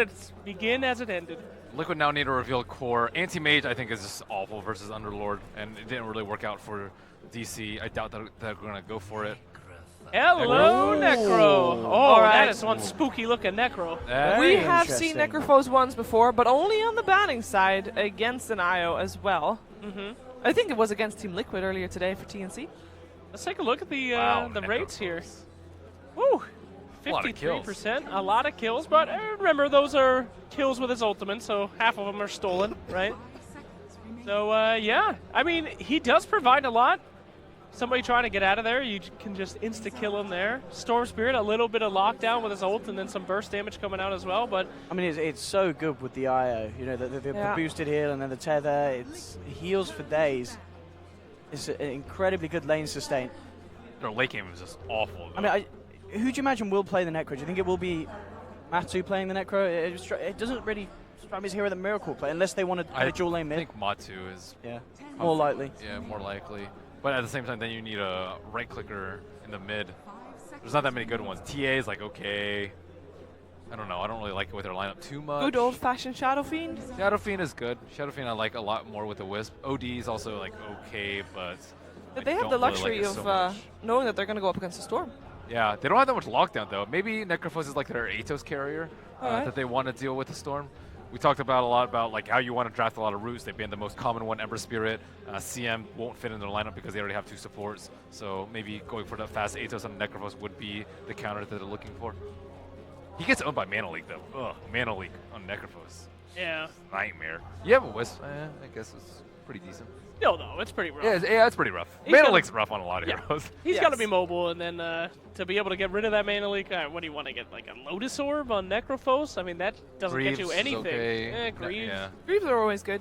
Let's begin as it ended. Liquid now need to reveal core. Anti-Mage, I think, is just awful versus Underlord, and it didn't really work out for DC. I doubt that they're going to go for it. Hello, Necro. Oh, that is one spooky-looking Necro. We have seen Necrophos ones before, but only on the banning side against an IO as well. I think it was against Team Liquid earlier today for TNC. Let's take a look at the rates here. Woo! 53%, a lot of kills, but remember, those are kills with his ultimate, so half of them are stolen, right? So, yeah, I mean, he does provide a lot. Somebody trying to get out of there, you can just insta-kill him there. Storm Spirit, a little bit of lockdown with his ult, and then some burst damage coming out as well, but... I mean, it's so good with the IO, you know, the boosted heal and then the tether. It heals for days. It's an incredibly good lane sustain. Their late game is just awful, though. I mean, who do you imagine will play the Necro? Do you think it will be Matu playing the Necro? It doesn't really strike me as a hero that Miracle play, unless they want to play dual lane mid. I think Matu is... more likely. Yeah, more likely. But at the same time, then you need a right clicker in the mid. There's not that many good ones. TA is like, okay. I don't know. I don't really like it with their lineup too much. Good old-fashioned Shadow Fiend. Shadow Fiend is good. Shadow Fiend I like a lot more with the Wisp. OD is also like okay, but they have the luxury of knowing that they're going to go up against the Storm. Yeah, they don't have that much lockdown though. Maybe Necrophos is like their Atos carrier that they want to deal with the Storm. We talked about a lot about like how you want to draft a lot of roots. They've been the most common one, Ember Spirit. CM won't fit in their lineup because they already have 2 supports. So maybe going for the fast Atos on Necrophos would be the counter that they're looking for. He gets owned by Mana Leak though. Ugh, Mana Leak on Necrophos. Yeah. Nightmare. You have a Wisp. I guess it's pretty decent. No, it's pretty rough. Yeah, it's pretty rough. Mana Leak's rough on a lot of heroes. He's got to be mobile, and then to be able to get rid of that Mana Leak, what do you want to get, like a Lotus Orb on Necrophos? I mean, that doesn't get you anything. Okay. Greaves. Greaves are always good.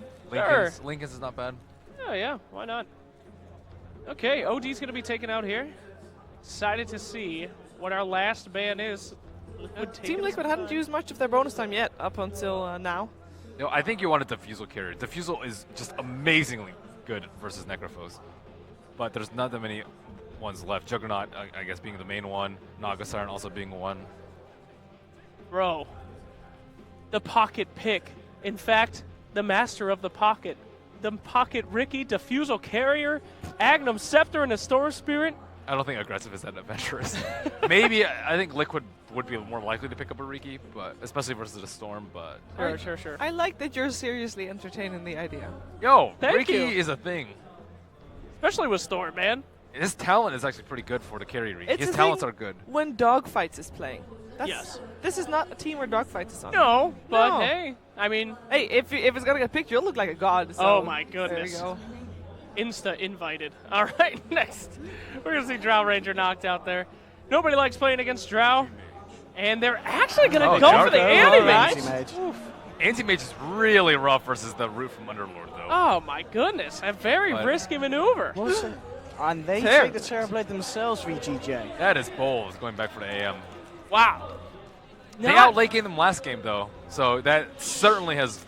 Lincoln's is not bad. Oh, yeah, why not? Okay, OD's going to be taken out here. Excited to see what our last ban is. Team Liquid hadn't used much of their bonus time yet up until now. You know, I think you want a Diffusal carrier. Diffusal is just amazingly good versus Necrophos, but there's not that many ones left. Juggernaut, I guess, being the main one. Naga Siren also being one. Bro, the pocket pick. In fact, the master of the pocket. The pocket Ricky, Diffusal carrier, Agnum Scepter, and a Storm Spirit. I don't think aggressive is that adventurous. Maybe I think Liquid would be more likely to pick up a Riki, but especially versus the Storm. But sure. I like that you're seriously entertaining the idea. Yo, Thank Riki you. is a thing. Especially with Storm, man. His talent is actually pretty good for the carry Riki. It's His talents are good. When Dogfights is playing. Yes. This is not a team where Dogfights is on. No, but hey, I mean... Hey, if it's going to get picked, you'll look like a god. So oh my goodness. There you go. Insta invited. All right, next. We're going to see Drow Ranger knocked out there. Nobody likes playing against Drow. And they're actually going to go for the Anti-Mage. Anti-Mage is really rough versus the Root from Underlord, though. Oh my goodness. A very risky maneuver. And they take the Terrorblade themselves, VG.J. That is bold, going back for the AM. Wow. They out-late game them last game, though. So that certainly has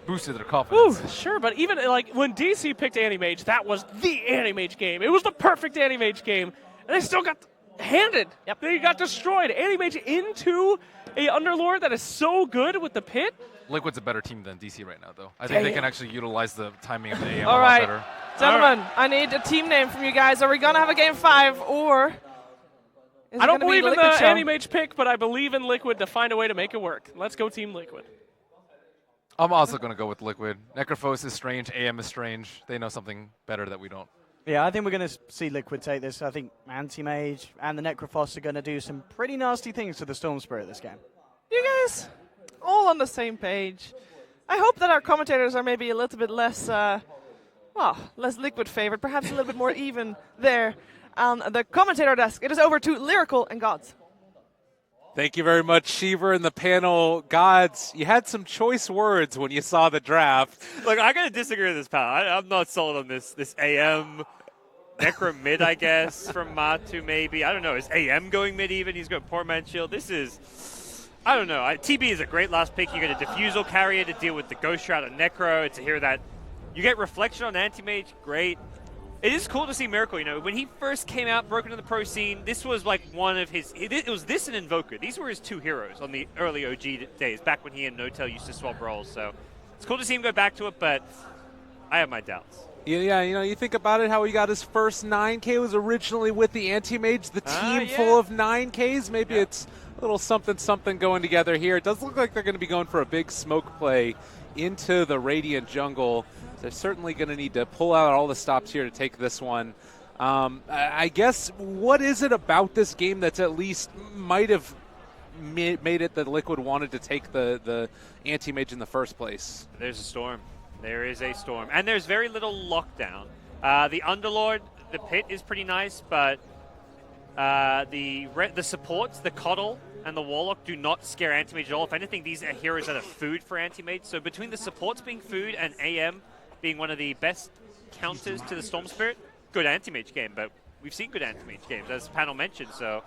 boosted their confidence. Ooh, sure, but even like when DC picked Anti-Mage, that was the Anti-Mage game. It was the perfect Anti-Mage game. And they still got handed. Yep. They got destroyed. Anti-Mage into a Underlord that is so good with the pit. Liquid's a better team than DC right now, though. I think they can actually utilize the timing of the AM a All lot right, better. Gentlemen, I need a team name from you guys. Are we going to have a game 5 or... I don't believe in the Anti-Mage pick, but I believe in Liquid to find a way to make it work. Let's go Team Liquid. I'm also going to go with Liquid. Necrophos is strange. AM is strange. They know something better that we don't. Yeah, I think we're going to see Liquid take this. I think Anti-Mage and the Necrophos are going to do some pretty nasty things to the Storm Spirit this game. You guys all on the same page. I hope that our commentators are maybe a little bit less, less Liquid favored, perhaps a little bit more even there. On the commentator desk, it is over to Lyrical and Gods. Thank you very much, Shiver and the panel. Gods, you had some choice words when you saw the draft. Look, I got to disagree with this, pal. I'm not sold on this AM Necro mid, I guess, from Matu maybe. I don't know. Is AM going mid even? He's got Poor Man Shield. This is, I don't know. TB is a great last pick. You get a Diffusal carrier to deal with the Ghost Shroud and Necro. It's a hero that you get Reflection on Anti-Mage. Great. It is cool to see Miracle. You know, when he first came out, broke into the pro scene, this was like one of his. It was this and Invoker. These were his two heroes on the early OG days, back when he and Notel used to swap roles. So it's cool to see him go back to it, but I have my doubts. Yeah, you know, you think about it, how he got his first 9K was originally with the Anti-Mage, the team full of 9Ks. Maybe it's a little something going together here. It does look like they're going to be going for a big smoke play into the Radiant jungle. They're certainly going to need to pull out all the stops here to take this one. I guess, what is it about this game that's at least might have made it that Liquid wanted to take the Anti-Mage in the first place? There's a storm. There is a storm. And there's very little lockdown. The Underlord, the pit is pretty nice, but the supports, the Coddle, and the Warlock do not scare Anti-Mage at all. If anything, these are heroes that are food for Anti-Mage. So between the supports being food and AM being one of the best counters to the Storm Spirit, good Anti-Mage game. But we've seen good Anti-Mage games, as the panel mentioned, so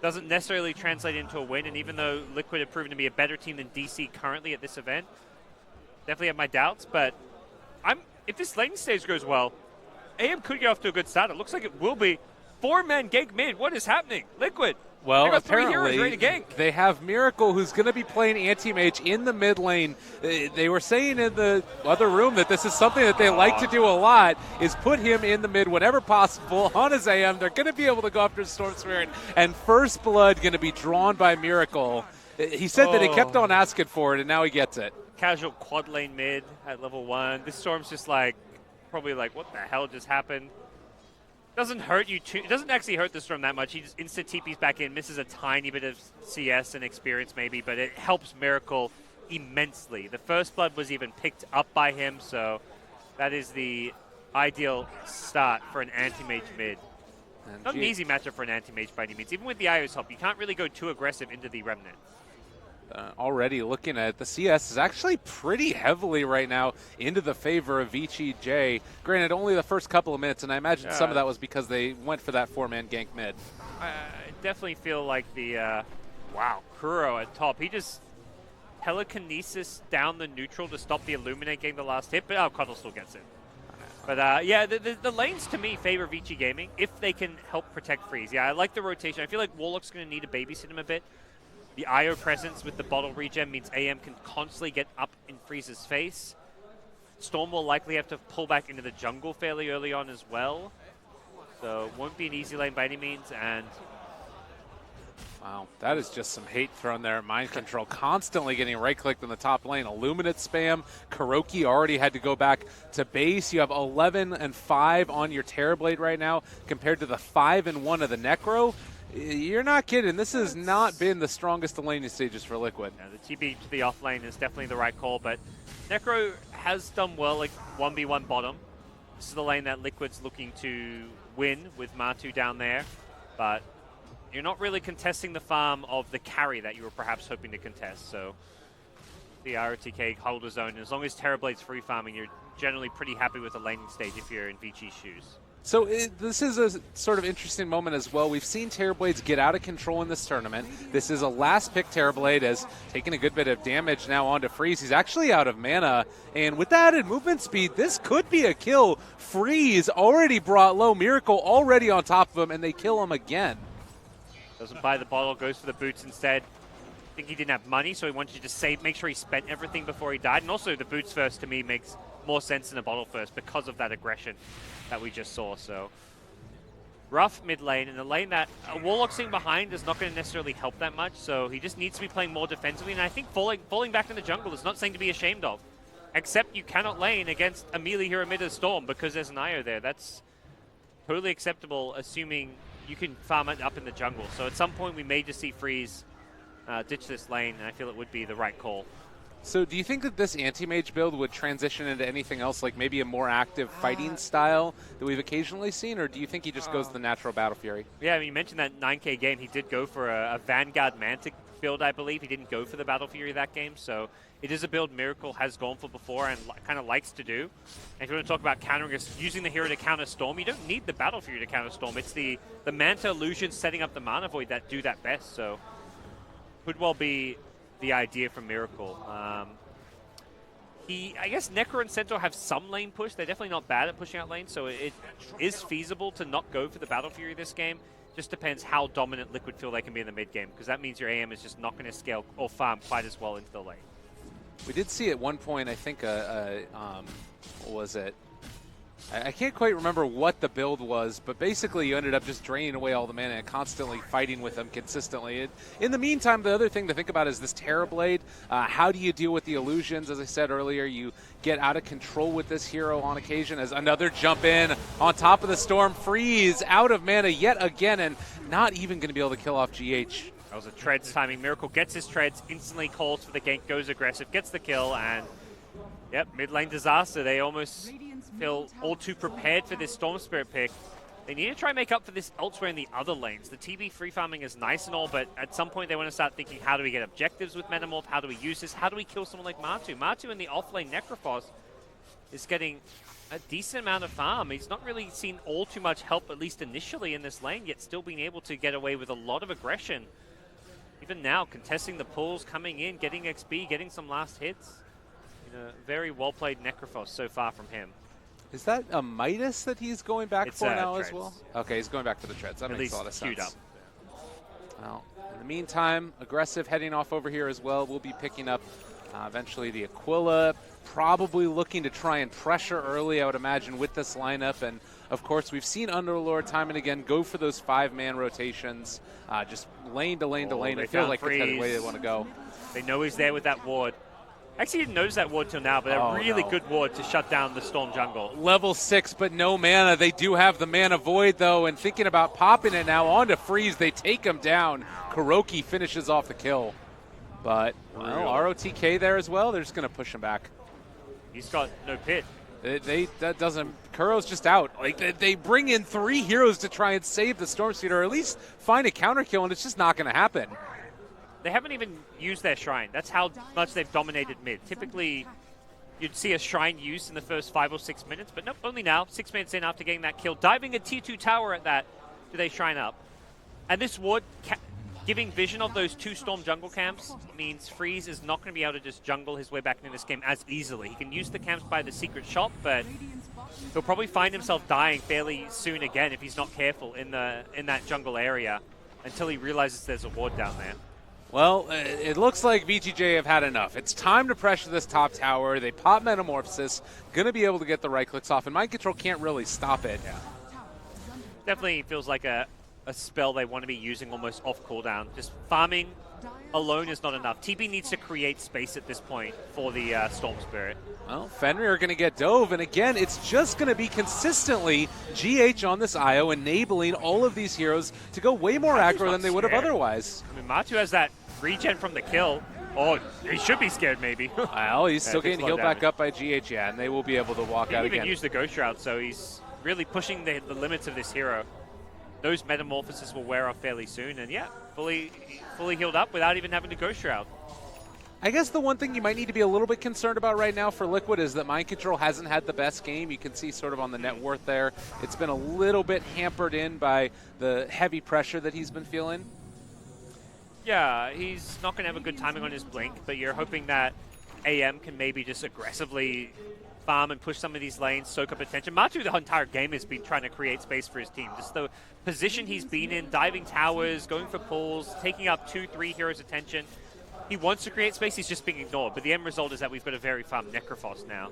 doesn't necessarily translate into a win. And even though Liquid have proven to be a better team than DC currently at this event, definitely have my doubts, but if this laning stage goes well, AM could get off to a good start. It looks like it will be. 4-man gank mid. What is happening? Liquid. Well, they got 3 apparently heroes ready to gank. They have Miracle, who's going to be playing Anti-Mage in the mid lane. They were saying in the other room that this is something that they like to do a lot, is put him in the mid whenever possible on his AM. They're going to be able to go after Storm Spirit, and First Blood going to be drawn by Miracle. He said that he kept on asking for it, and now he gets it. Casual quad lane mid at level 1. This Storm's just probably like, what the hell just happened? Doesn't hurt you too. It doesn't actually hurt the Storm that much. He just instant TPs back in, misses a tiny bit of CS and experience maybe, but it helps Miracle immensely. The First Blood was even picked up by him, so that is the ideal start for an Anti-Mage mid. Not an easy matchup for an Anti-Mage by any means. Even with the IO's help, you can't really go too aggressive into the Remnant. Already looking at it, the CS is actually pretty heavily right now into the favor of VG.J. Granted, only the first couple of minutes, and I imagine some of that was because they went for that 4-man gank mid. I definitely feel like the, Kuro at top. He just telekinesis down the neutral to stop the Illuminate getting the last hit, but Coddle still gets it. But the lanes to me favor VG Gaming if they can help protect Freeze. Yeah, I like the rotation. I feel like Warlock's going to need to babysit him a bit. The IO presence with the bottle regen means AM can constantly get up in Freeze's face. Storm will likely have to pull back into the jungle fairly early on as well. So won't be an easy lane by any means. And wow, that is just some hate thrown there at Mind Control. Constantly getting right-clicked in the top lane. Illuminate spam. Kuroki already had to go back to base. You have 11 and 5 on your Terrorblade right now compared to the 5 and 1 of the Necro. You're not kidding. This has not been the strongest of laning stages for Liquid. Yeah, the TP to the off lane is definitely the right call, but Necro has done well, like 1v1 bottom. This is the lane that Liquid's looking to win with Matu down there, but you're not really contesting the farm of the carry that you were perhaps hoping to contest. So the ROTK hold his own. As long as Terrorblade's free farming, you're generally pretty happy with the laning stage if you're in VG's shoes. So this is a sort of interesting moment as well. We've seen Terrorblades get out of control in this tournament. This is a last pick Terrorblade has taken a good bit of damage now onto Freeze. He's actually out of mana, and with the added movement speed, this could be a kill. Freeze already brought low, Miracle already on top of him, and they kill him again. Doesn't buy the bottle, goes for the boots instead. I think he didn't have money, so he wanted to save, make sure he spent everything before he died. And also the boots first to me makes more sense than a bottle first because of that aggression that we just saw. So rough mid lane, and the lane that Warlock sitting behind is not going to necessarily help that much. So he just needs to be playing more defensively. And I think falling back in the jungle is not something to be ashamed of. Except you cannot lane against a melee hero mid of Storm because there's an IO there. That's totally acceptable, assuming you can farm it up in the jungle. So at some point we may just see Freeze ditch this lane, and I feel it would be the right call. So do you think that this anti-mage build would transition into anything else, like maybe a more active fighting style that we've occasionally seen, or do you think he just goes to the natural Battle Fury? Yeah, I mean, you mentioned that 9K game. He did go for a Vanguard Mantic build, I believe. He didn't go for the Battle Fury that game, so it is a build Miracle has gone for before and kind of likes to do. And if you want to talk about countering, using the hero to counter Storm, you don't need the Battle Fury to counter Storm. It's the Manta Illusions setting up the Mana Void that do that best, so could well be the idea from Miracle. I guess Necro and Centaur have some lane push. They're definitely not bad at pushing out lanes, so it is feasible to not go for the Battle Fury this game. Just depends how dominant Liquid feel they can be in the mid game, because that means your AM is just not going to scale or farm quite as well into the lane. We did see at one point, I think, what was it? I can't quite remember what the build was, but basically you ended up just draining away all the mana and constantly fighting with them consistently. In the meantime, the other thing to think about is this Terrorblade. How do you deal with the illusions? As I said earlier, you get out of control with this hero on occasion as another jump in on top of the Storm. Freeze out of mana yet again and not even going to be able to kill off GH. That was a Treads timing. Miracle gets his Treads, instantly calls for the gank, goes aggressive, gets the kill, and yep, mid lane disaster. They almost feel all too prepared for this Storm Spirit pick. They need to try and make up for this elsewhere in the other lanes. The TB free farming is nice and all, but at some point they want to start thinking, how do we get objectives with Metamorph? How do we use this? How do we kill someone like Matu? Matu in the off-lane Necrophos is getting a decent amount of farm. He's not really seen all too much help, at least initially in this lane, yet still being able to get away with a lot of aggression. Even now, contesting the pulls, coming in, getting XP, getting some last hits. Very well-played Necrophos so far from him. Is that a Midas that he's going back for now Treads. as well? Okay, he's going back for the Treads. That At makes a least lot of sense. queued up. Well, in the meantime, aggressive heading off over here as well. We'll be picking up eventually the Aquila, probably looking to try and pressure early, I would imagine, with this lineup. And, of course, we've seen Underlord time and again go for those 5-man rotations, just lane to lane to lane. It feels like it's the way they want to go. They know he's there with that ward. Actually, didn't notice that ward till now, but a really good ward to shut down the Storm jungle. Level 6, but no mana. They do have the mana void, though, and thinking about popping it now onto Freeze, they take him down. Kuroki finishes off the kill. But, well, ROTK there as well. They're just going to push him back. He's got no pit. That doesn't. Kuro's just out. Like they bring in 3 heroes to try and save the Storm Speeder, or at least find a counter kill, and it's just not going to happen. They haven't even used their Shrine. That's how much they've dominated mid. Typically, you'd see a Shrine used in the first 5 or 6 minutes, but nope, only now, 6 minutes in after getting that kill. Diving a T2 tower at that, do they Shrine up? And this ward, giving vision of those 2 Storm jungle camps means Freeze is not going to be able to just jungle his way back into this game as easily. He can use the camps by the secret shop, but he'll probably find himself dying fairly soon again if he's not careful in that jungle area until he realizes there's a ward down there. Well, it looks like VG.J have had enough. It's time to pressure this top tower. They pop Metamorphosis, going to be able to get the right clicks off, and Mind Control can't really stop it. Yeah. Definitely feels like a spell they want to be using almost off cooldown. Just farming alone is not enough. TB needs to create space at this point for the Storm Spirit. Well, Fenrir are going to get dove, and again, it's just going to be consistently GH on this IO, enabling all of these heroes to go way more aggro than they would have otherwise. I mean, Matu has that regen from the kill. Oh, he should be scared maybe. Well, he's still getting healed back up by GH, yeah, and they will be able to walk out again. He even used the Ghost Shroud, so he's really pushing the limits of this hero. Those Metamorphoses will wear off fairly soon, and yeah, fully healed up without even having to Ghost Shroud. I guess the one thing you might need to be a little bit concerned about right now for Liquid is that Mind Control hasn't had the best game. You can see sort of on the net worth there. It's been a little bit hampered in by the heavy pressure that he's been feeling. Yeah, he's not going to have a good timing on his blink, but you're hoping that AM can maybe just aggressively farm and push some of these lanes, soak up attention. Matu the entire game has been trying to create space for his team. Just the position he's been in, diving towers, going for pulls, taking up 2-3 heroes' attention. He wants to create space, he's just being ignored. But the end result is that we've got a very farm Necrophos now.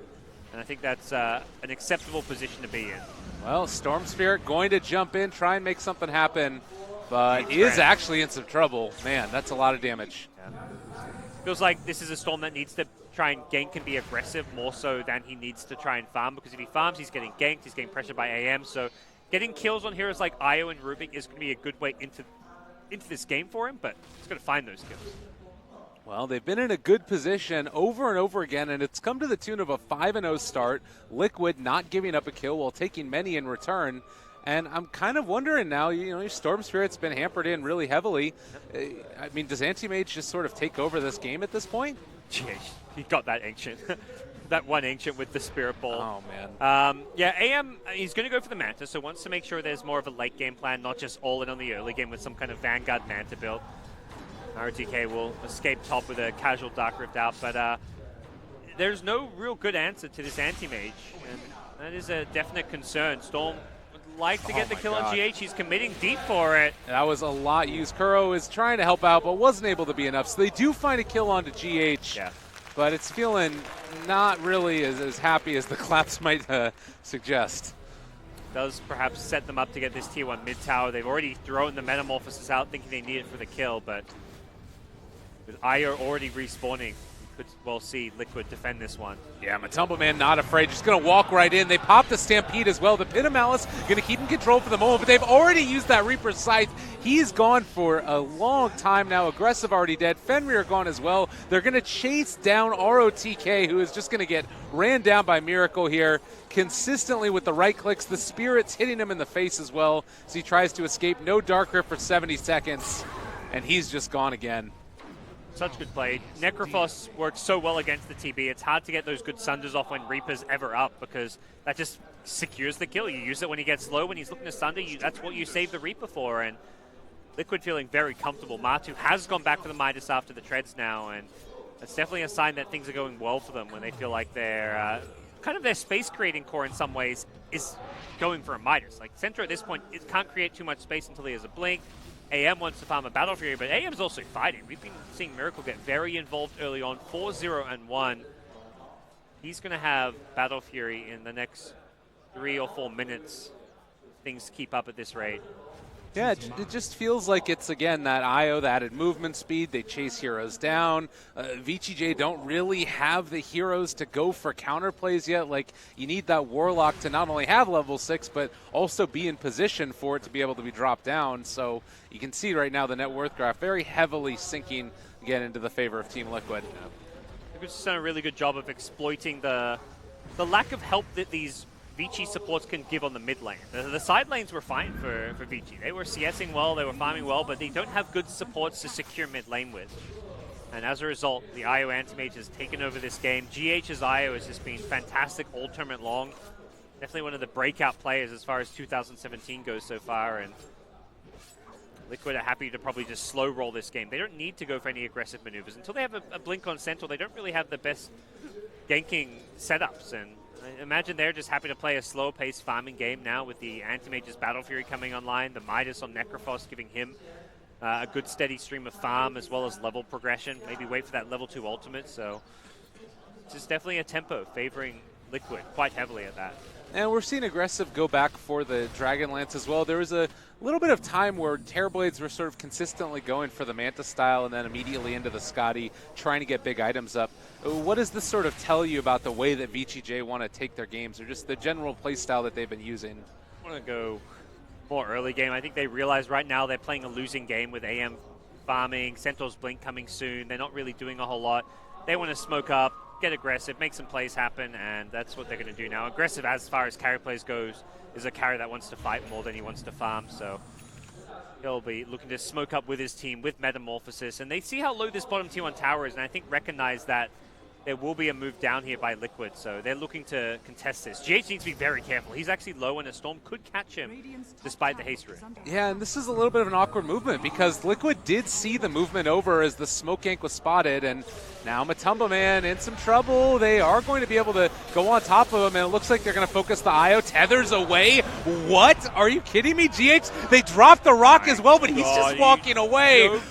And I think that's an acceptable position to be in. Well, Storm Spirit going to jump in, try and make something happen, but is actually in some trouble. Man, that's a lot of damage. Yeah. Feels like this is a Storm that needs to try and gank and be aggressive more so than he needs to try and farm, because if he farms, he's getting ganked, he's getting pressured by AM. So getting kills on heroes like Io and Rubik is going to be a good way into this game for him, but he's got to find those kills. Well, they've been in a good position over and over again, and it's come to the tune of a 5-0 start. Liquid not giving up a kill while taking many in return. And I'm kind of wondering now, your Storm Spirit's been hampered in really heavily. I mean, does Anti-Mage just sort of take over this game at this point? Jeez, he got that Ancient. That one Ancient with the Spirit Ball. Oh, man. Yeah, AM, he's going to go for the Manta, so wants to make sure there's more of a late game plan, not just all in on the early game with some kind of Vanguard Manta build. RTK will escape top with a casual Dark Rift out, but there's no real good answer to this anti-mage, and that is a definite concern. Storm would like to get the kill on GH. He's committing deep for it. That was a lot used. Kuro is trying to help out, but wasn't able to be enough. So they do find a kill onto GH, but it's feeling not really as happy as the claps might suggest. Does perhaps set them up to get this tier 1 mid tower. They've already thrown the Metamorphosis out thinking they need it for the kill, but with Io already respawning, could well see Liquid defend this one. Yeah, Matumba Man not afraid, just going to walk right in. They pop the Stampede as well. The Pit of Malice going to keep in control for the moment, but they've already used that Reaper's Scythe. He's gone for a long time now. Aggressive already dead. Fenrir gone as well. They're going to chase down ROTK, who is just going to get ran down by Miracle here. Consistently with the right clicks. The Spirit's hitting him in the face as well as he tries to escape. No Dark Grip for 70 seconds, and he's just gone again. Such good play. Necrophos works so well against the TB. It's hard to get those good Sunders off when Reaper's ever up because that just secures the kill. You use it when he gets low. When he's looking to Sunder, that's what you save the Reaper for. And Liquid feeling very comfortable. Matu has gone back for the Midas after the treads now, and that's definitely a sign that things are going well for them when they feel like they're kind of their space creating core in some ways is going for a Midas. Like Centro at this point, it can't create too much space until he has a blink. AM wants to farm a Battle Fury, but AM's also fighting. We've been seeing Miracle get very involved early on, 4-0 and 1. He's going to have Battle Fury in the next 3 or 4 minutes. Things keep up at this rate. Yeah, it just feels like it's, again, that IO, the added movement speed. They chase heroes down. VG.J don't really have the heroes to go for counterplays yet. Like, you need that Warlock to not only have level 6, but also be in position for it to be able to be dropped down. So you can see right now the net worth graph very heavily sinking, again, into the favor of Team Liquid. Liquid's done a really good job of exploiting the lack of help that these Vici supports can give on the mid lane. The side lanes were fine for Vici. They were CSing well, they were farming well, but they don't have good supports to secure mid lane with. And as a result, the IO Anti-Mage has taken over this game. GH's IO has just been fantastic all tournament long. Definitely one of the breakout players as far as 2017 goes so far, and Liquid are happy to probably just slow roll this game. They don't need to go for any aggressive maneuvers. Until they have a blink on Sentinel, they don't really have the best ganking setups, and I imagine they're just happy to play a slow-paced farming game now with the Anti-Mage's Battle Fury coming online, the Midas on Necrophos giving him a good steady stream of farm as well as level progression. Maybe wait for that level 2 ultimate, so it's just definitely a tempo favoring Liquid quite heavily at that. And we're seeing Aggressive go back for the Dragonlance as well. There was a little bit of time where Terrorblades were sort of consistently going for the Manta style and then immediately into the Scotty, trying to get big items up. What does this sort of tell you about the way that VG.J want to take their games, or just the general play style that they've been using? I want to go more early game. I think they realize right now they're playing a losing game with AM farming, Centaur's Blink coming soon. They're not really doing a whole lot. They want to smoke up, get aggressive, make some plays happen, and that's what they're going to do now. Aggressive, as far as carry plays goes, is a carry that wants to fight more than he wants to farm, so he'll be looking to smoke up with his team with Metamorphosis, and they see how low this bottom tier 1 tower is, and I think recognize that there will be a move down here by Liquid, so they're looking to contest this. GH needs to be very careful. He's actually low, and a Storm could catch him despite the haste route. Yeah, and this is a little bit of an awkward movement because Liquid did see the movement over as the smoke gank was spotted, and now Matumba Man in some trouble. They are going to be able to go on top of him, and it looks like they're going to focus the IO. Tethers away. What? Are you kidding me, GH? They dropped the rock as well, but he's just walking away. Joking.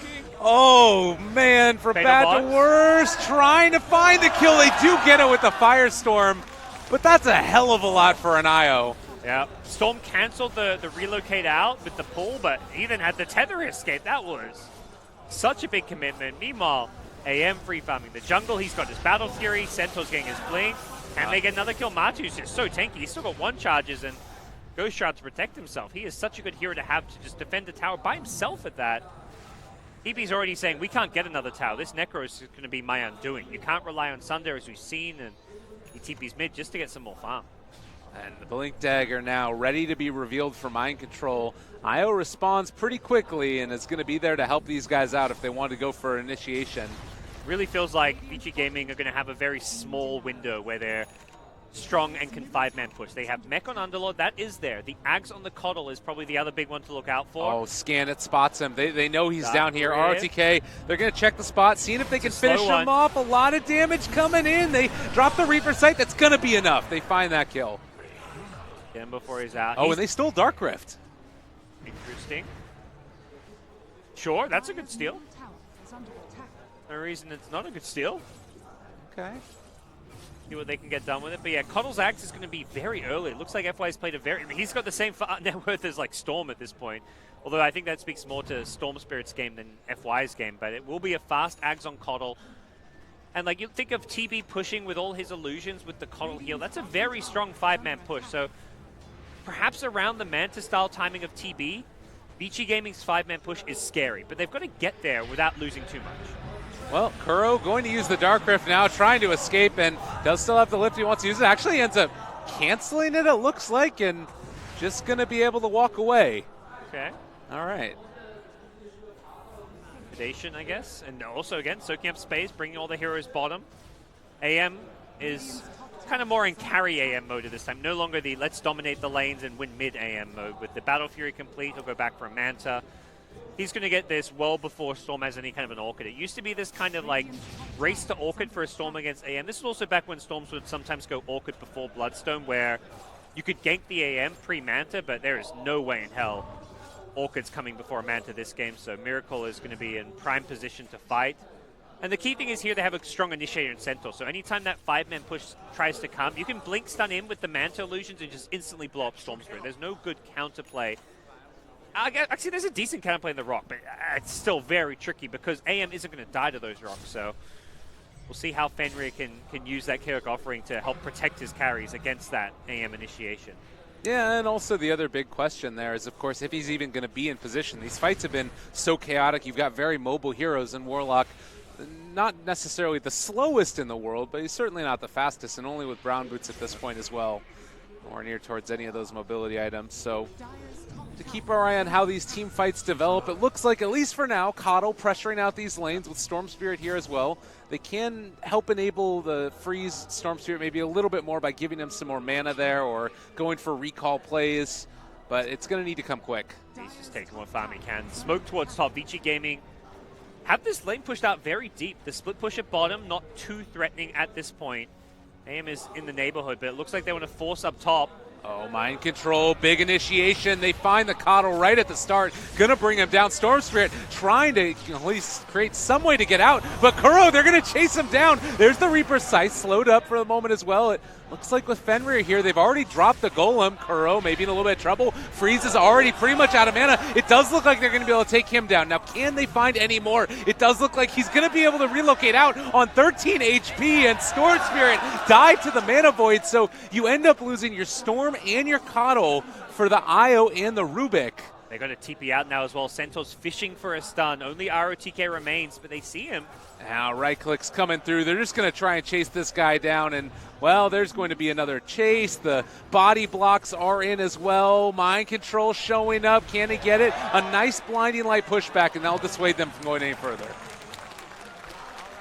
Oh, man, for bad to worse, trying to find the kill. They do get it with the Firestorm, but that's a hell of a lot for an IO. Yeah, Storm canceled the relocate out with the pull, but he then had the tether escape. That was such a big commitment. Meanwhile, AM free farming the jungle. He's got his Battle Fury. Centaur's getting his blink. Can they get another kill? Matu's just so tanky. He's still got 1 charges and Ghost Shroud to protect himself. He is such a good hero to have to just defend the tower by himself at that. EB's already saying, we can't get another tower. This Necro is going to be my undoing. You can't rely on Sunder, as we've seen, and he TP's mid just to get some more farm. And the Blink Dagger now ready to be revealed for Mind Control. IO responds pretty quickly and is going to be there to help these guys out if they want to go for initiation. Really feels like VG Gaming are going to have a very small window where they're strong and can 5-man push. They have Mech on Underlord, that is there. The Ags on the Coddle is probably the other big one to look out for. Oh, scan it, spots him. They know he's down here. ROTK, they're going to check the spot, seeing if they can finish him off. A lot of damage coming in. They drop the Reaper Sight. That's going to be enough. They find that kill. Get him before he's out. Oh, and they stole Dark Rift. Interesting. Sure, that's a good steal. No reason it's not a good steal. Okay. See what they can get done with it. But yeah, Coddle's Axe is going to be very early. It looks like FY's played a very... He's got the same net worth as like Storm at this point. Although I think that speaks more to Storm Spirit's game than FY's game. But it will be a fast Axe on Coddle. And like you think of TB pushing with all his illusions with the Coddle heal. That's a very strong 5-man push. So perhaps around the Manta style timing of TB, VG Gaming's 5-man push is scary. But they've got to get there without losing too much. Well, Kuro going to use the Dark Rift now, trying to escape, and does still have the lift he wants to use it. Actually ends up canceling it, it looks like, and just going to be able to walk away. Okay. All right. Predation, I guess. And also, again, soaking up space, bringing all the heroes bottom. AM is kind of more in carry AM mode at this time. No longer the let's dominate the lanes and win mid AM mode. With the Battle Fury complete, he'll go back for a Manta. He's going to get this well before Storm has any kind of an Orchid. It used to be this kind of like race to Orchid for a Storm against AM. This is also back when Storms would sometimes go Orchid before Bloodstone, where you could gank the AM pre-Manta, but there is no way in hell Orchid's coming before a Manta this game, so Miracle is going to be in prime position to fight. And the key thing is here they have a strong Initiator and Centaur, so anytime that 5-man push tries to come, you can blink stun in with the Manta illusions and just instantly blow up Storm Spirit. There's no good counterplay. Actually, there's a decent counterplay in the Rock, but it's still very tricky because AM isn't going to die to those rocks, so we'll see how Fenrir can use that Chaotic Offering to help protect his carries against that AM initiation. Yeah, and also the other big question there is, of course, if he's even going to be in position. These fights have been so chaotic. You've got very mobile heroes, and Warlock, not necessarily the slowest in the world, but he's certainly not the fastest, and only with Brown Boots at this point as well, or near towards any of those mobility items. So to keep our eye on how these team fights develop, it looks like, at least for now, Coddle pressuring out these lanes with Storm Spirit here as well. They can help enable the freeze Storm Spirit maybe a little bit more by giving him some more mana there or going for recall plays, but it's going to need to come quick. He's just taking what farm he can. Smoke towards top. VG Gaming have this lane pushed out very deep. The split push at bottom, not too threatening at this point. AM is in the neighborhood, but it looks like they want to force up top. Oh, mind control, big initiation. They find the Coddle right at the start. Gonna bring him down. Storm Spirit trying to at least create some way to get out. But Kuro, they're gonna chase him down. There's the Reaper Sight, slowed up for the moment as well. It looks like with Fenrir here, they've already dropped the Golem. Kuro maybe in a little bit of trouble. Freeze is already pretty much out of mana. It does look like they're gonna be able to take him down. Now, can they find any more? It does look like he's gonna be able to relocate out on 13 HP, and Storm Spirit died to the Mana Void, so you end up losing your Storm and your Coddle for the Io and the Rubik. They're going to TP out now as well. Centaur's fishing for a stun. Only ROTK remains, but they see him. Now right click's coming through. They're just going to try and chase this guy down, and well, there's going to be another chase. The body blocks are in as well. Mind control showing up. Can he get it? A nice blinding light pushback, and that'll dissuade them from going any further.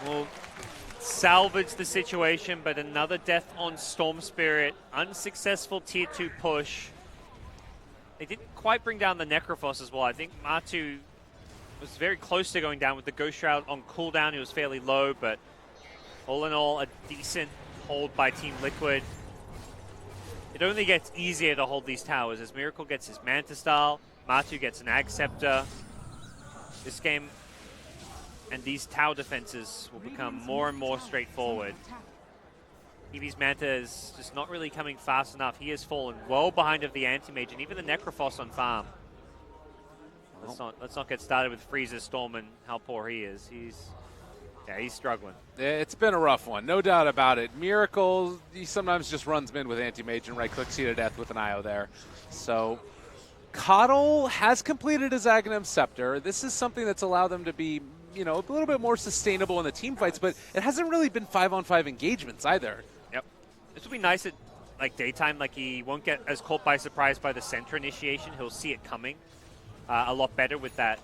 Well, salvage the situation, but another death on Storm Spirit. Unsuccessful tier 2 push. They didn't quite bring down the Necrophos as well. I think Matu was very close to going down with the Ghost Shroud on cooldown. He was fairly low, but all in all, a decent hold by Team Liquid. It only gets easier to hold these towers as Miracle gets his Manta Style, Matu gets an Ag Scepter. This game and these tower defenses will become more and more straightforward. Eevee's Manta is just not really coming fast enough. He has fallen well behind of the Anti-Mage and even the Necrophos on farm. Let's not get started with Freeze's Storm and how poor he is. He's struggling. It's been a rough one, no doubt about it. Miracle, he sometimes just runs mid with Anti-Mage and right-clicks you to death with an IO there. So Coddle has completed his Aghanim Scepter. This is something that's allowed them to be, you know, a little bit more sustainable in the team fights, but it hasn't really been 5-on-5 engagements either. Yep. This will be nice at like daytime, like he won't get as caught by surprise by the center initiation. He'll see it coming a lot better with that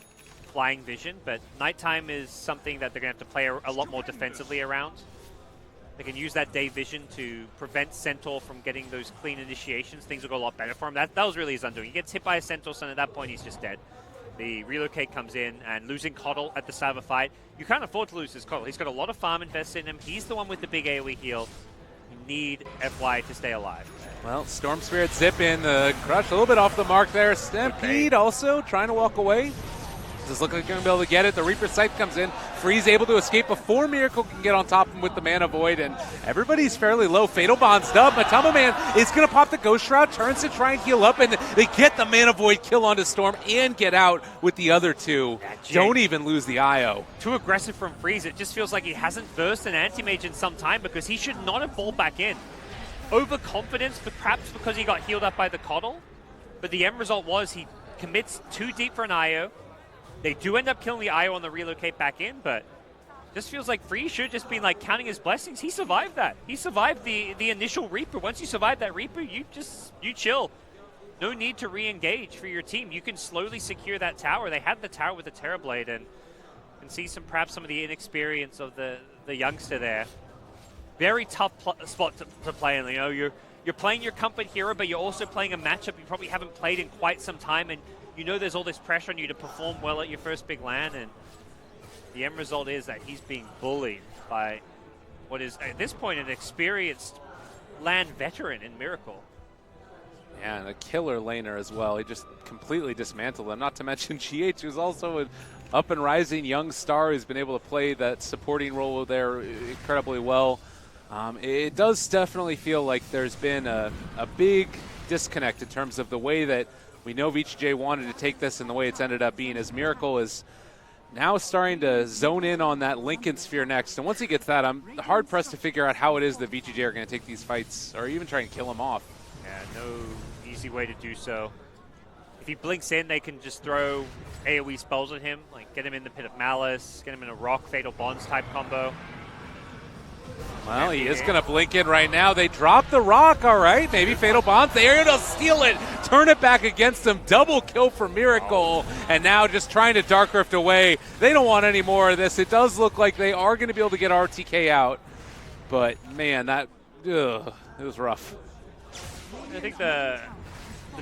flying vision, but nighttime is something that they're going to have to play a lot more defensively around. They can use that day vision to prevent Centaur from getting those clean initiations. Things will go a lot better for him. That was really his undoing. He gets hit by a Centaur, so at that point he's just dead. The relocate comes in, and losing Coddle at the start of a fight, you can't afford to lose this Coddle. He's got a lot of farm invested in him. He's the one with the big AoE heal. You need FY to stay alive. Well, Storm Spirit zip in, crush a little bit off the mark there. Stampede also trying to walk away. Does look like they're going to be able to get it. The Reaper Scythe comes in. Freeze able to escape before Miracle can get on top of him with the Mana Void, and everybody's fairly low. Fatal Bond's up. Matama Man is going to pop the Ghost Shroud, turns to try and heal up, and they get the Mana Void kill onto Storm and get out with the other two. Don't even lose the IO. Too aggressive from Freeze. It just feels like he hasn't burst an Anti-Mage in some time because he should not have balled back in. Overconfidence, perhaps because he got healed up by the Coddle, but the end result was he commits too deep for an IO. They do end up killing the IO on the relocate back in, but just feels like Freeze should have just been like counting his blessings. He survived that. He survived the initial Reaper. Once you survive that Reaper, you chill. No need to re-engage for your team. You can slowly secure that tower. They had the tower with the Terrorblade, and can see perhaps some of the inexperience of the youngster there. Very tough spot to play in. You know, you're playing your comfort hero, but you're also playing a matchup you probably haven't played in quite some time, and you know there's all this pressure on you to perform well at your first big LAN, and the end result is that he's being bullied by what is, at this point, an experienced LAN veteran in Miracle. Yeah, and a killer laner as well. He just completely dismantled them. Not to mention GH, who's also an up and rising young star who's been able to play that supporting role there incredibly well. It does definitely feel like there's been a big disconnect in terms of the way that we know VG.J wanted to take this and the way it's ended up being, as Miracle is now starting to zone in on that Lincoln Sphere next. And once he gets that, I'm hard-pressed to figure out how it is that VG.J are going to take these fights or even try and kill him off. Yeah, no easy way to do so. If he blinks in, they can just throw AoE spells at him, like get him in the Pit of Malice, get him in a Rock, Fatal Bonds type combo. Well, he is going to blink in right now. They drop the rock, all right. Maybe Fatal Bonds. They're going to steal it, turn it back against them. Double kill for Miracle, and now just trying to Dark Rift away. They don't want any more of this. It does look like they are going to be able to get RTK out, but man, it was rough. I think the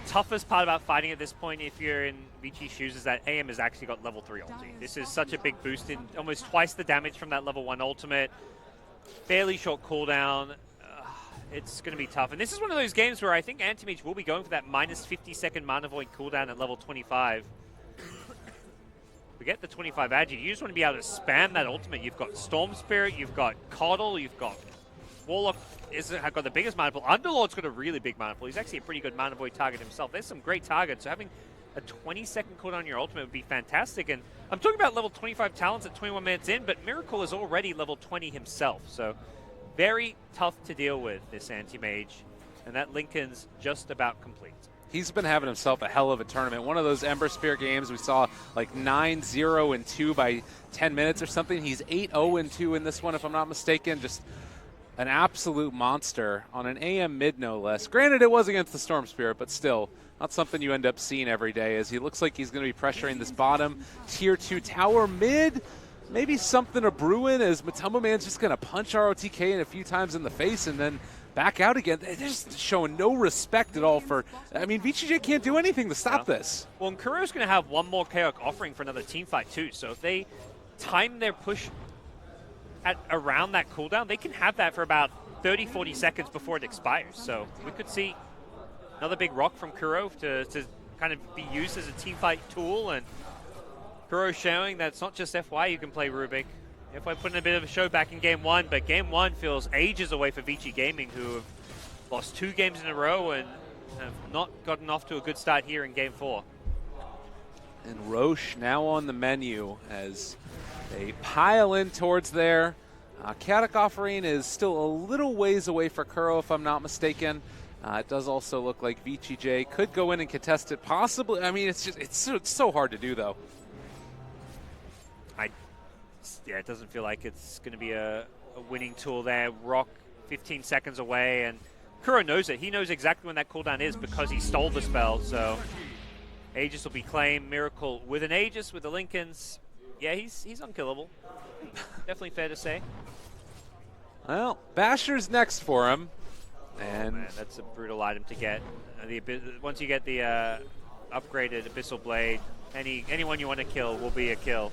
toughest part about fighting at this point, if you're in VG's shoes, is that AM has actually got level 3 ulti. This is such a big boost in almost twice the damage from that level 1 ultimate. Fairly short cooldown. It's going to be tough. And this is one of those games where I think Anti-Mage will be going for that minus 50-second Mana Void cooldown at level 25. We get the 25 Agi. You just want to be able to spam that ultimate. You've got Storm Spirit, you've got Coddle, you've got Warlock. Has got the biggest mana pool. Underlord's got a really big mana pool. He's actually a pretty good Mana Void target himself. There's some great targets. So having a 20-second cooldown on your ultimate would be fantastic. And I'm talking about level 25 talents at 21 minutes in, but Miracle is already level 20 himself. So very tough to deal with, this Anti-Mage. And that Lincoln's just about complete. He's been having himself a hell of a tournament. One of those Ember Spear games we saw like 9-0-2 by 10 minutes or something. He's 8-0-2 in this one, if I'm not mistaken. Just an absolute monster on an AM mid, no less. Granted, it was against the Storm Spirit, but still not something you end up seeing every day, as he looks like he's going to be pressuring this bottom tier 2 tower mid. Maybe something a brewing, as Matama Man's just going to punch ROTK in a few times in the face and then back out again. They're just showing no respect at all for, I mean, VG.J can't do anything to stop this. Well, and Kuro's going to have one more Chaotic offering for another team fight too, so if they time their push at around that cooldown, they can have that for about 30-40 seconds before it expires. So we could see another big rock from Kuro to kind of be used as a team fight tool, and Kuro showing that it's not just FY you can play Rubik. FY putting a bit of a show back in Game 1, but Game 1 feels ages away for VG Gaming, who have lost 2 games in a row and have not gotten off to a good start here in Game 4. And Roche now on the menu as they pile in towards there. Chaotic Offering is still a little ways away for Kuro, if I'm not mistaken. It does also look like VG.J could go in and contest it, possibly. I mean, it's so hard to do, though. Yeah, it doesn't feel like it's going to be a winning tool there. Rock 15 seconds away, and Kuro knows it. He knows exactly when that cooldown is because he stole the spell, so Aegis will be claimed. Miracle with an Aegis, with the Lincolns. Yeah, he's unkillable. Definitely fair to say. Well, Basher's next for him. And man, that's a brutal item to get. Once you get the upgraded Abyssal Blade, anyone you want to kill will be a kill.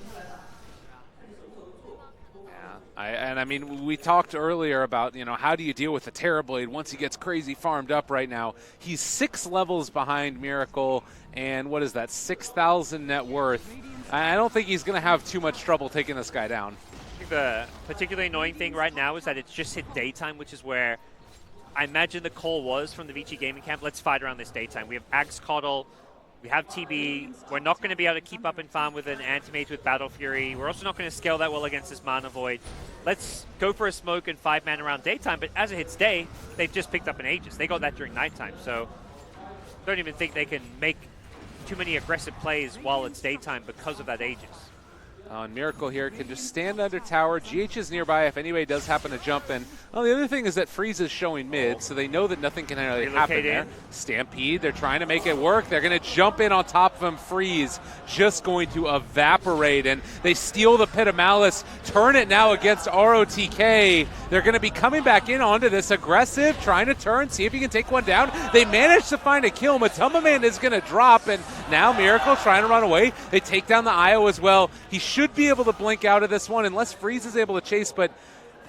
I mean, we talked earlier about, how do you deal with the Terrorblade once he gets crazy farmed up right now. He's 6 levels behind Miracle, and what is that, 6,000 net worth. I don't think he's going to have too much trouble taking this guy down. I think the particularly annoying thing right now is that it's just hit daytime, which is where I imagine the call was from the VG Gaming camp. Let's fight around this daytime. We have Axe Coddle. We have TB. We're not going to be able to keep up and farm with an Anti-Mage with Battle Fury. We're also not going to scale that well against this Mana Void. Let's go for a smoke and 5-man around daytime, but as it hits day, they've just picked up an Aegis. They got that during nighttime, so don't even think they can make too many aggressive plays while it's daytime because of that Aegis. And Miracle here can just stand under tower. GH is nearby if anybody does happen to jump in. Well, the other thing is that Freeze is showing mid, so they know that nothing can really happen there. Stampede, they're trying to make it work. They're going to jump in on top of him. Freeze just going to evaporate, and they steal the Pit of Malice, turn it now against ROTK. They're going to be coming back in onto this aggressive, trying to turn, see if he can take one down. They manage to find a kill. Matuma Man is going to drop, and now Miracle trying to run away. They take down the IO as well. He should be able to blink out of this one unless Freeze is able to chase, but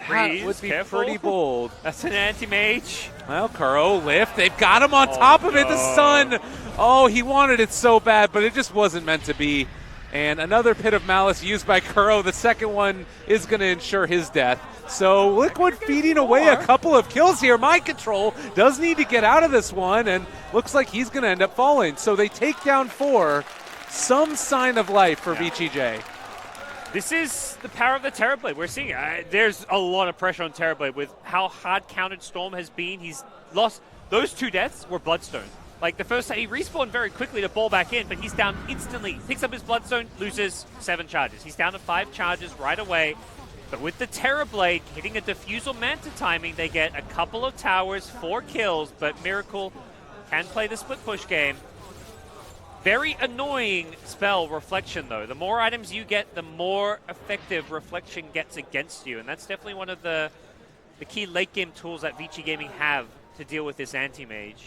that would be pretty bold. That's an Anti-Mage. Well, Kuro lift. They've got him on top of it. The sun. Oh, he wanted it so bad, but it just wasn't meant to be. And another Pit of Malice used by Kuro. The second one is going to ensure his death. So Liquid feeding away a couple of kills here. Mind Control does need to get out of this one, and looks like he's going to end up falling. So they take down 4. Some sign of life for VG.J. This is the power of the Terrorblade. We're seeing there's a lot of pressure on Terrorblade with how hard countered Storm has been. He's lost. Those 2 deaths were Bloodstone. Like the first time, he respawned very quickly to ball back in, but he's down instantly. Picks up his Bloodstone, loses 7 charges. He's down to 5 charges right away. But with the Terrorblade hitting a Diffusal Manta timing, they get a couple of towers, 4 kills, but Miracle can play the split push game. Very annoying spell, Reflection, though. The more items you get, the more effective Reflection gets against you. And that's definitely one of the key late game tools that VG Gaming have to deal with this Anti-Mage.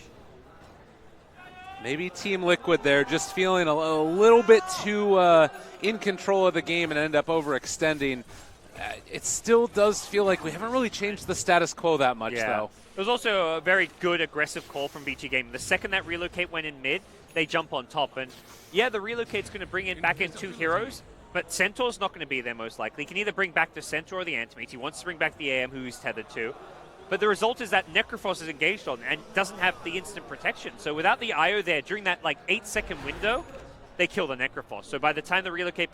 Maybe Team Liquid there just feeling a little bit too in control of the game and end up overextending. It still does feel like we haven't really changed the status quo that much, though. It was also a very good aggressive call from VG Gaming. The second that relocate went in mid, they jump on top. And yeah, the relocate's going to bring back in 2 heroes, but Centaur's not going to be there most likely. He can either bring back the Centaur or the Anti-Mage. He wants to bring back the AM, who he's tethered to. But the result is that Necrophos is engaged on and doesn't have the instant protection. So without the IO there, during that 8-second window, they kill the Necrophos. So by the time the relocate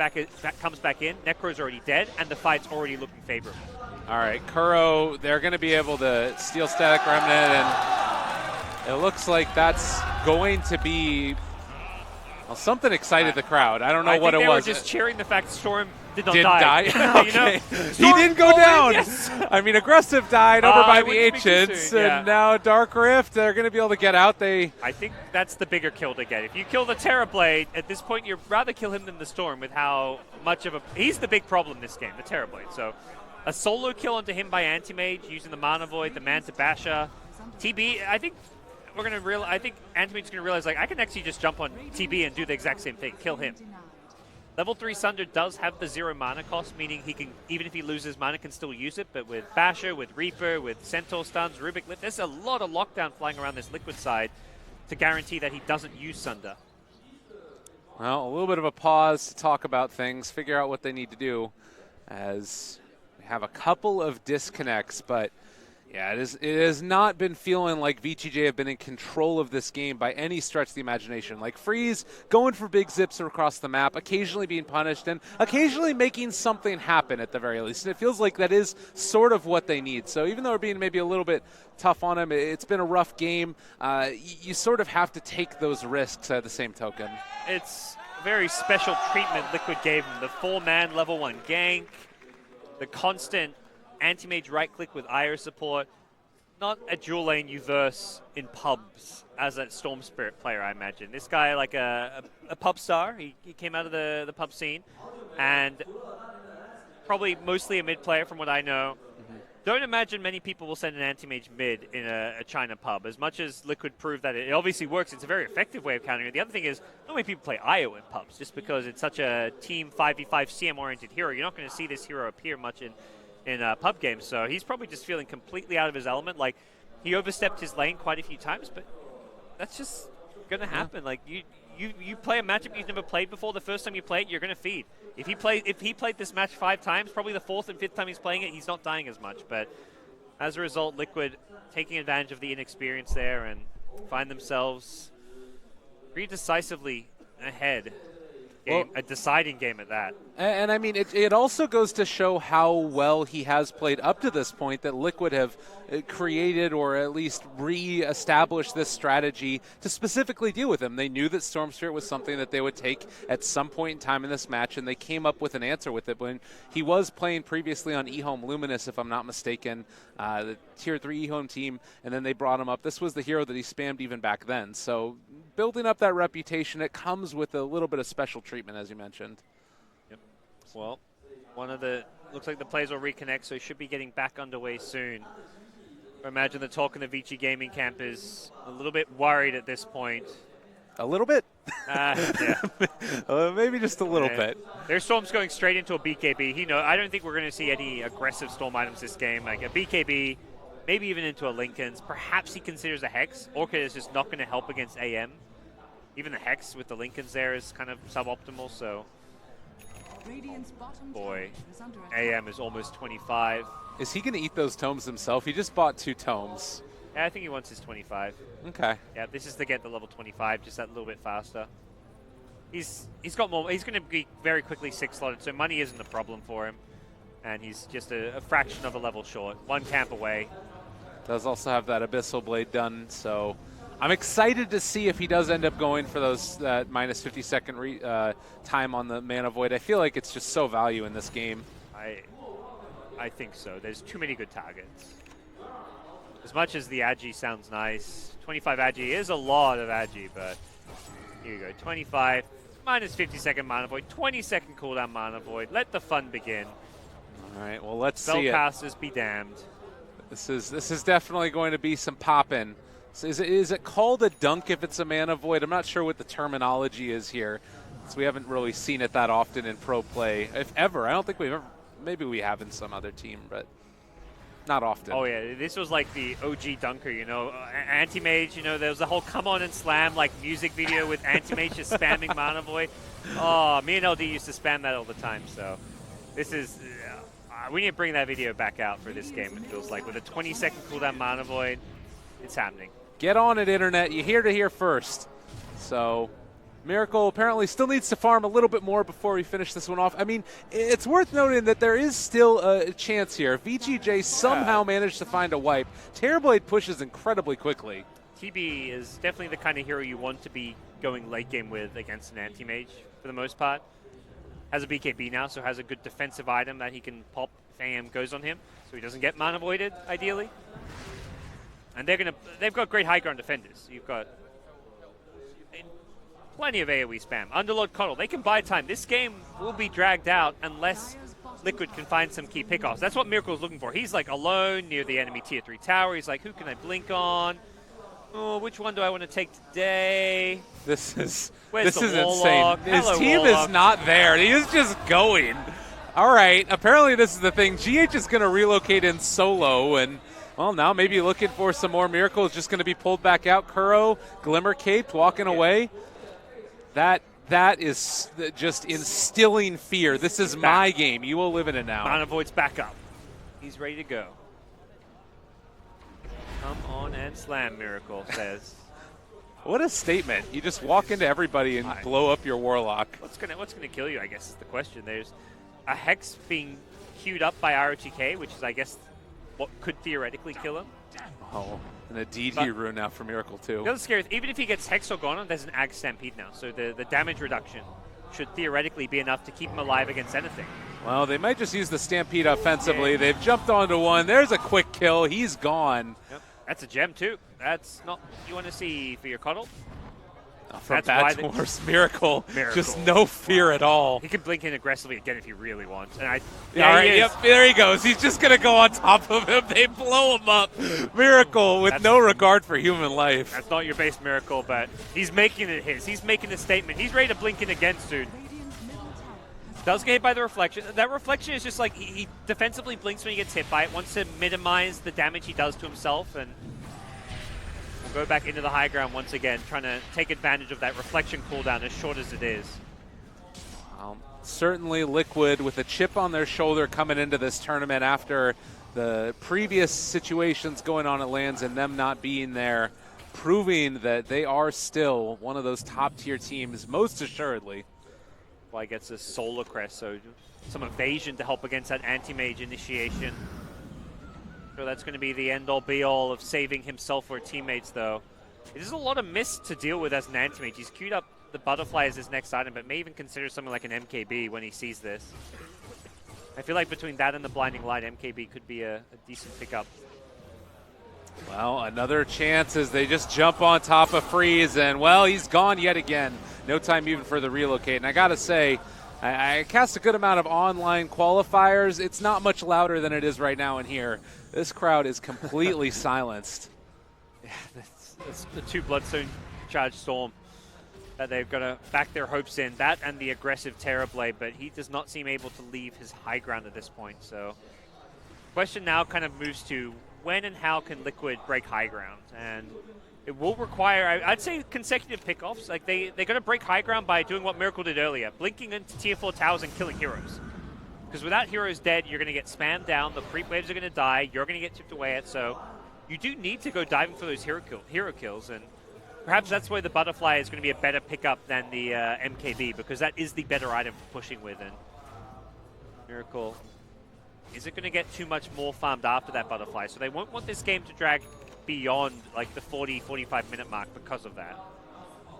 comes back in, Necro's already dead, and the fight's already looking favorable. All right, Kuro, they're going to be able to steal Static Remnant, and it looks like that's going to be something excited the crowd. I don't know what it was. I think they were just cheering the fact Storm didn't die. Okay. He didn't go down. Yes. I mean, Aggressive died over by the Ancients, soon, and now Dark Rift, they're going to be able to get out. I think that's the bigger kill to get. If you kill the Terrorblade, at this point, you'd rather kill him than the Storm with how much of a... He's the big problem this game, the Terrorblade. So a solo kill onto him by Anti-Mage using the Mana Void, the Manta Basher. TB, I think we're going to realize... I think Anti-Mage's going to realize, I can actually just jump on TB and do the exact same thing, kill him. Level 3 Sunder does have the 0 mana cost, meaning he can, even if he loses mana, can still use it. But with Basher, with Reaper, with Centaur stuns, Rubik Lift, there's a lot of lockdown flying around this Liquid side to guarantee that he doesn't use Sunder. Well, a little bit of a pause to talk about things, figure out what they need to do, as we have a couple of disconnects, but yeah, it has not been feeling like VG.J have been in control of this game by any stretch of the imagination. Like Freeze going for big zips across the map, occasionally being punished, and occasionally making something happen at the very least. And it feels like that is sort of what they need. So even though we're being maybe a little bit tough on him, it's been a rough game. You sort of have to take those risks at the same token. It's very special treatment Liquid gave him. The 4-man level 1 gank, the constant Anti-Mage right-click with IO support. Not a dual lane you verse in pubs as a Storm Spirit player, I imagine. This guy, like a pub star, he came out of the pub scene, and probably mostly a mid player from what I know. don't imagine many people will send an anti-mage mid in a China pub. As much as Liquid proved that it obviously works, it's a very effective way of countering it. The other thing is, not many people play IO in pubs, just because it's such a team 5v5 CM-oriented hero. You're not going to see this hero appear much in pub games, so he's probably just feeling completely out of his element. Like, he overstepped his lane quite a few times, but that's just going to happen. Like, you play a matchup you've never played before. The first time you play it, you're going to feed. If he played this match 5 times, probably the 4th and 5th time he's playing it, he's not dying as much. But as a result, Liquid taking advantage of the inexperience there and find themselves pretty decisively ahead. A deciding game at that. And I mean, it also goes to show how well he has played up to this point, that Liquid have created or at least re-established this strategy to specifically deal with him. They knew that Storm Spirit was something that they would take at some point in time in this match, and they came up with an answer with it. When he was playing previously on eHome Luminous, if I'm not mistaken, the Tier 3 eHome team, and then they brought him up. This was the hero that he spammed even back then. So building up that reputation, it comes with a little bit of special treatment, as you mentioned. Yep. Well, looks like the players will reconnect, so he should be getting back underway soon. I imagine the talk in the VG Gaming camp is a little bit worried at this point. A little bit? Yeah. Maybe just a little bit. Their Storm's going straight into a BKB. I don't think we're going to see any aggressive Storm items this game. Like a BKB, maybe even into a Linken's. Perhaps he considers a Hex. Orchid is just not going to help against AM. Even the Hex with the Linken's there is kind of suboptimal, so... Boy, AM is almost 25. Is he going to eat those tomes himself? He just bought 2 tomes. Yeah, I think he wants his 25. Okay. Yeah, this is to get the level 25, just that little bit faster. He's got more. He's going to be very quickly 6-slotted, so money isn't a problem for him. And he's just a fraction of a level short. 1 camp away. Does also have that Abyssal Blade done, so I'm excited to see if he does end up going for those minus 50-second time on the Mana Void. I feel like it's just so value in this game. I think so. There's too many good targets. As much as the Agi sounds nice, 25 Agi is a lot of Agi, but here you go. 25, minus 50-second Mana Void, 20-second cooldown Mana Void. Let the fun begin. All right, well, let's see it. Spellcasters be damned. This is definitely going to be some popping. So is it called a dunk if it's a Mana Void? I'm not sure what the terminology is here. So we haven't really seen it that often in pro play, if ever. I don't think we've ever. Maybe we have in some other team, but not often. Oh, yeah. This was like the OG dunker, Anti-Mage, there was a whole Come On and Slam like music video with Anti-Mage just spamming Mana Void. Oh, me and LD used to spam that all the time, so this is... we need to bring that video back out for this game, it feels like. With a 20-second cooldown Mana Void, it's happening. Get on it, Internet. You're here to hear first. So... Miracle apparently still needs to farm a little bit more before we finish this one off. I mean, it's worth noting that there is still a chance here. VG.J somehow managed to find a wipe. Terrorblade pushes incredibly quickly. TB is definitely the kind of hero you want to be going late game with against an anti-mage for the most part. Has a BKB now, so has a good defensive item that he can pop if AM goes on him, so he doesn't get mana voided, ideally. And they've got great high ground defenders. You've got plenty of AoE spam. Underlord Coddle, they can buy time. This game will be dragged out unless Liquid can find some key pickoffs. That's what Miracle's looking for. He's like alone near the enemy tier 3 tower. He's like, who can I blink on? Oh, which one do I want to take today? This is Warlock? insane. His Hello, team Warlock. is not there. He is just going. All right. Apparently this is the thing. GH is going to relocate in solo, and well, now maybe looking for some more Miracles. Just going to be pulled back out. Kuro, Glimmer Caped, walking away. That is just instilling fear. This is my game. You will live in it now. Mana Void's back up. He's ready to go. Come on and slam, Miracle says. What a statement. You just walk into everybody and blow up your Warlock. What's gonna kill you, I guess, is the question. There's a Hex being queued up by ROTK, which is, I guess, what could theoretically kill him. Oh, and a DD rune now for Miracle, too. The other scary is, even if he gets Hex or Gone, there's an Ag Stampede now. So the damage reduction should theoretically be enough to keep him alive against anything. Well, they might just use the Stampede offensively. Yeah. They've jumped onto one. There's a quick kill. He's gone. Yep. That's a gem, too. That's not what you want to see for your Coddle. From bad to worse, Miracle. Just no fear at all. He can blink in aggressively again if he really wants. And there he goes. He's just going to go on top of him. They blow him up. Miracle with no regard for human life. That's not your base Miracle, but he's making it his. He's making a statement. He's ready to blink in again soon. Does get hit by the reflection. That reflection is just like he defensively blinks when he gets hit by it, wants to minimize the damage he does to himself, and go back into the high ground once again, trying to take advantage of that reflection cooldown as short as it is. Certainly Liquid with a chip on their shoulder coming into this tournament after the previous situations going on at LANs and them not being there, proving that they are still one of those top-tier teams, most assuredly. Fly gets a Solar Crest, so some evasion to help against that anti-mage initiation. So that's going to be the end-all be-all of saving himself or teammates, though. It is a lot of miss to deal with as an anti-mage. He's queued up the Butterfly as his next item, but may even consider something like an MKB when he sees this. I feel like between that and the Blinding Light, MKB could be a decent pickup. Well, another chance as they just jump on top of Freeze, and, well, he's gone yet again. No time even for the relocate. And I got to say, I cast a good amount of online qualifiers. It's not much louder than it is right now in here. This crowd is completely silenced. Yeah, that's the 2 Bloodstone Charged Storm that they've got to back their hopes in. That and the aggressive Terrorblade, but he does not seem able to leave his high ground at this point. So question now kind of moves to when and how can Liquid break high ground? And it will require, I'd say, consecutive pickoffs. Like they're going to break high ground by doing what Miracle did earlier, blinking into tier 4 towers and killing heroes. Because without heroes dead, you're going to get spammed down, the creep waves are going to die, you're going to get chipped away at, so you do need to go diving for those hero kills, and perhaps that's where the Butterfly is going to be a better pickup than the MKB, because that is the better item for pushing with, and Miracle isn't going to get too much more farmed after that Butterfly, so they won't want this game to drag beyond like the 40-45 minute mark because of that.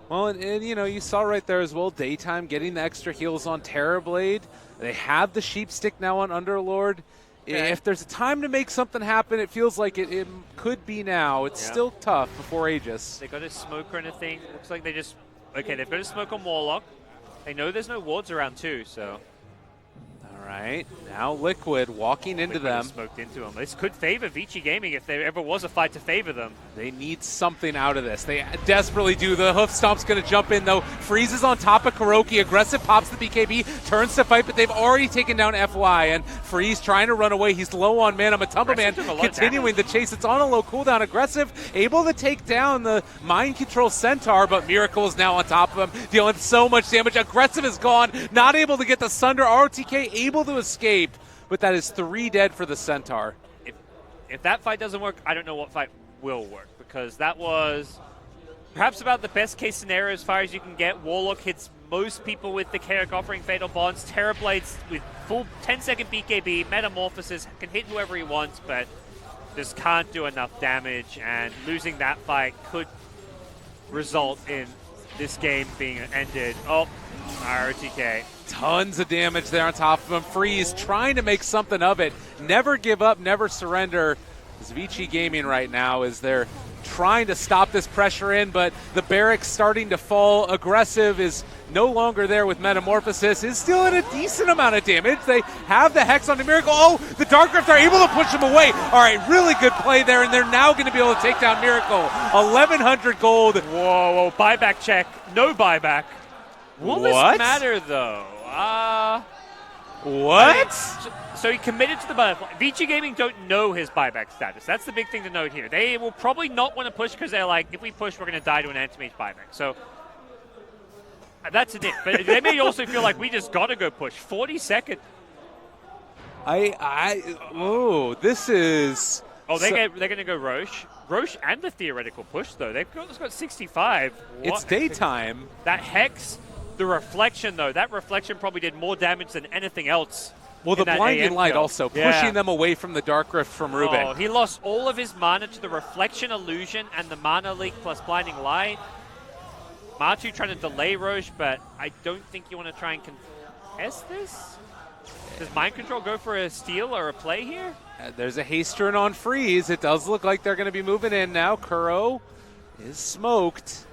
Well, and you know, you saw right there as well, Daytime getting the extra heals on Terrorblade. They have the Sheep Stick now on Underlord. Okay. If there's a time to make something happen, it feels like it could be now. It's still tough before Aegis. They got a smoke or anything. Looks like they just... Okay, they've got a smoke on Warlock. They know there's no wards around too, so... All right, now Liquid walking into them. Smoked into them. This could favor VG Gaming if there ever was a fight to favor them. They need something out of this. They desperately do. The Hoof Stomp's going to jump in, though. Freezes on top of Kuroki. Aggressive pops the BKB, turns to fight, but they've already taken down FY, and Freeze trying to run away. He's low on mana. Matumba Man continuing the chase. It's on a low cooldown. Aggressive, able to take down the Mind Control Centaur, but Miracle is now on top of him, dealing so much damage. Aggressive is gone, not able to get the Sunder. ROTK able to escape, but that is 3 dead for the Centaur. If that fight doesn't work, I don't know what fight will work, because that was perhaps about the best case scenario as far as you can get. Warlock hits most people with the Carrick offering Fatal Bonds. Terrorblades with full 10-second BKB, Metamorphosis, can hit whoever he wants, but just can't do enough damage, and losing that fight could result in this game being ended. Oh, ROTK. Tons of damage there on top of him. Freeze trying to make something of it. Never give up, never surrender. As VG Gaming right now is they're trying to stop this pressure in, but the barracks starting to fall. Aggressive is no longer there with Metamorphosis. Is still at a decent amount of damage. They have the Hex on the Miracle. Oh, the Dark Rift are able to push him away. All right, really good play there, and they're now going to be able to take down Miracle. 1,100 gold. Whoa, buyback check. No buyback. Will this matter, though? What? So he committed to the Butterfly. VG Gaming don't know his buyback status. That's the big thing to note here. They will probably not want to push because they're like, if we push, we're going to die to an anti-mage buyback. So that's it. But they may also feel like we just got to go push. 40 seconds. This is... Oh, they're going to go Roche. Roche and the theoretical push, though. They've got 65. It's Daytime. That Hex, the reflection, though. That reflection probably did more damage than anything else. Well, the Blinding Light also, pushing them away from the Dark Rift from Rubik. Oh, he lost all of his mana to the Reflection Illusion and the Mana Leak plus Blinding Light. Matu trying to delay Roche, but I don't think you want to try and contest this. Does Mind Control go for a steal or a play here? There's a haste turn on Freeze. It does look like they're going to be moving in now. Kuro is smoked.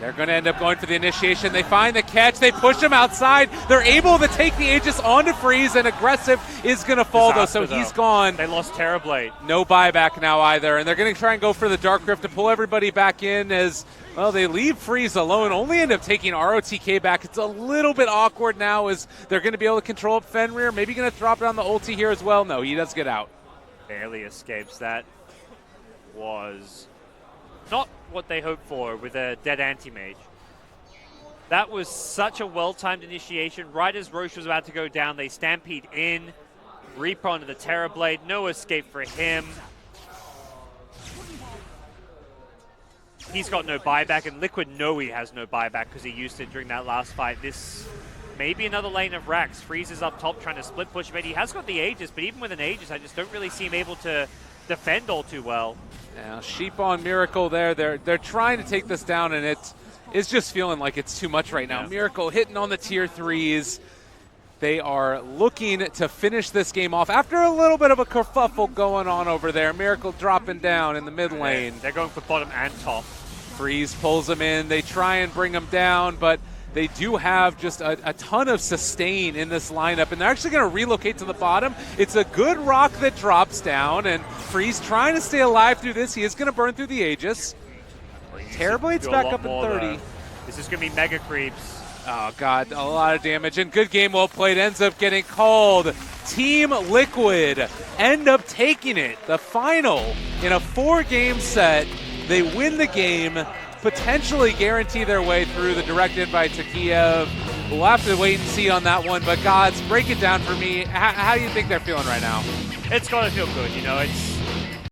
They're going to end up going for the initiation. They find the catch. They push him outside. They're able to take the Aegis onto Freeze, and Aggressive is going to fall, so he's gone. They lost Terrorblade. No buyback now either, and they're going to try and go for the Dark Rift to pull everybody back in as, well, they leave Freeze alone, only end up taking ROTK back. It's a little bit awkward now as they're going to be able to control up Fenrir. Maybe going to drop down the ulti here as well. No, he does get out. Barely escapes. That was not what they hoped for with a dead anti-mage. That was such a well-timed initiation. Right as Roche was about to go down, they stampede in. Reaper onto the Terrorblade. No escape for him. He's got no buyback, and Liquid know he has no buyback because he used it during that last fight. This may be another lane of Rax. Freeze is up top trying to split push, but he has got the Aegis, but even with an Aegis, I just don't really see him able to defend all too well. Now, Sheep on Miracle there. They're trying to take this down, and it's just feeling like it's too much right now. Miracle hitting on the tier 3s. They are looking to finish this game off after a little bit of a kerfuffle going on over there. Miracle dropping down in the mid lane. They're going for bottom and top. Freeze pulls them in. They try and bring them down, but they do have just a ton of sustain in this lineup, and they're actually going to relocate to the bottom. It's a good rock that drops down, and Freeze trying to stay alive through this. He is going to burn through the Aegis. Terrorblade's back up at 30. This is going to be mega creeps. Oh, God, a lot of damage, and good game well played. Ends up getting called. Team Liquid end up taking it. The final in a 4-game set. They win the game, potentially guarantee their way through the direct invite to Kiev. We'll have to wait and see on that one, but Gods, break it down for me. How do you think they're feeling right now? It's got to feel good, you know. It's